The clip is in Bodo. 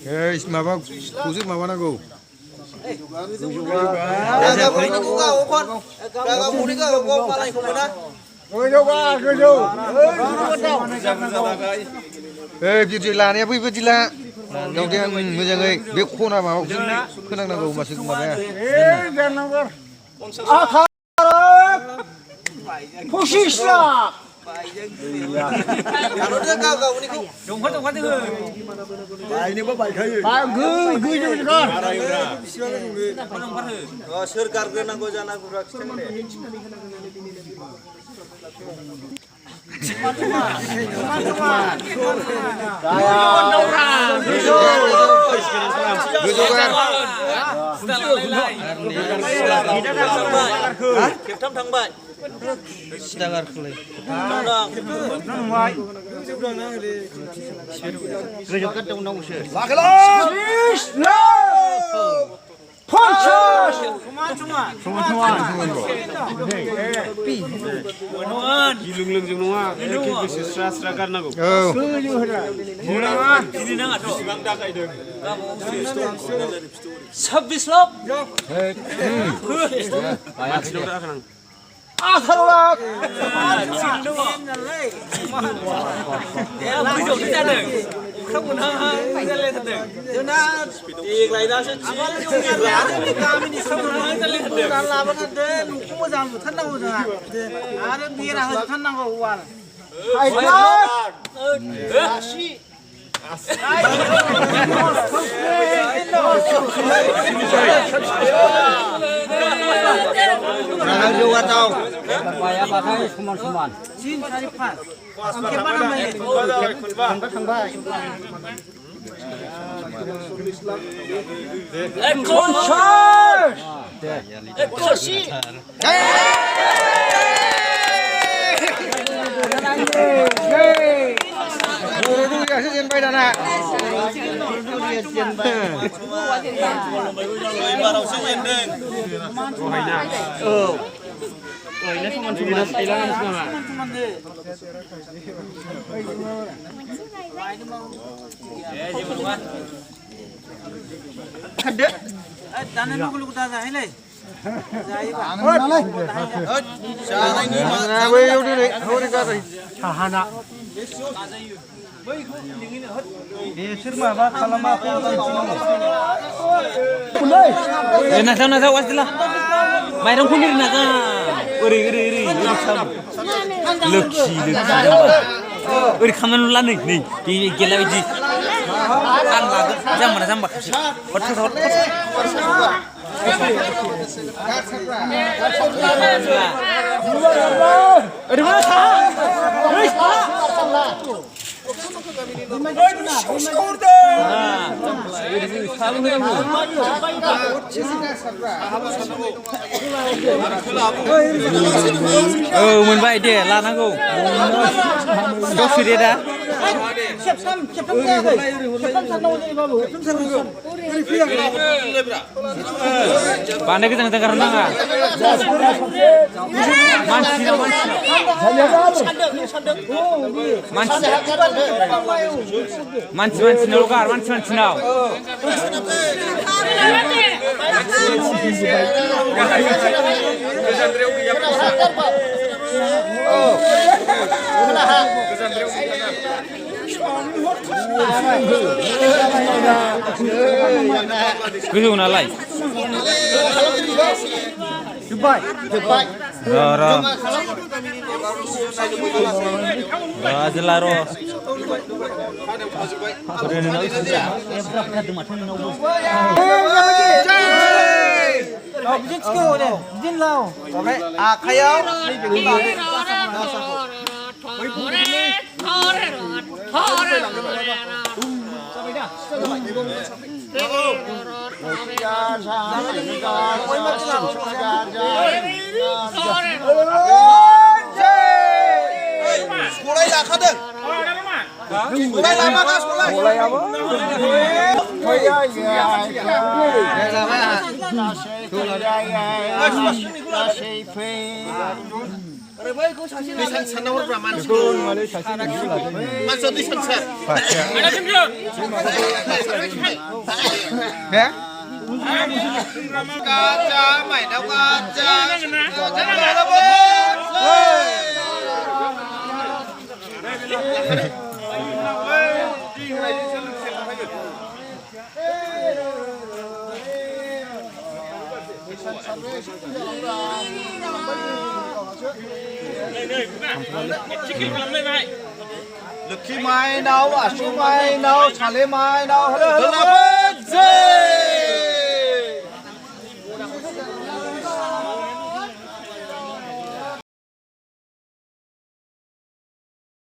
Hei, mama, khusus mama nago. Hei, bijilah nih, apa bijilah? Yang dia menjaga, bekona mau kenang nago masuk mana? jangan akar, posisilah. Kalau dia kau ni kau. Jompat tu. Ini apa baik? Gue juga. Oh, surkar ke nak kau jangan aku raksa ni. Kita thằng bạn. Sedang kerja. Asal Ví dụ như ra đường không muốn ra lên thật đường Dia nak iklai dah sih. không muốn ra lên thật đường làm cái đấy cũng có làm thân đâu rồi à đấy bia là thân nào của bạn hay lắm. Jangan juga tahu. Bayar pakai seman-seman. chín cari pas angkat mana main Itu ya sih bay dana. Baru saja endeng. Tanah nu kalau kita dah ini Jangan ini mah. Nah, bay udah deh, udah kasih. Sahana. nasa wasila mayroong kunir na ka uri sam lucky uri kaman ulan nih gila biji ang lagu jam mana jam bakasi pot uri mana mình vậy để là nó cũng có sự đấy đã siap dia siap sana jadi babu pandai kita tengah renang ah manci nolkar manci now Gue nalai. Dubai. Roro. Jelaro. bijin skill deh bijin lau Ah, kayau. Mulai dah kadang. Đây là ba số này. Đi săn săn đâu ra man sơn. Man sơn đi săn săn. Hả? Kaca mày đâu kaca. Kaca đâu bố. Lực khi mai đâu à, số mai đâu, xả lê mai đâu.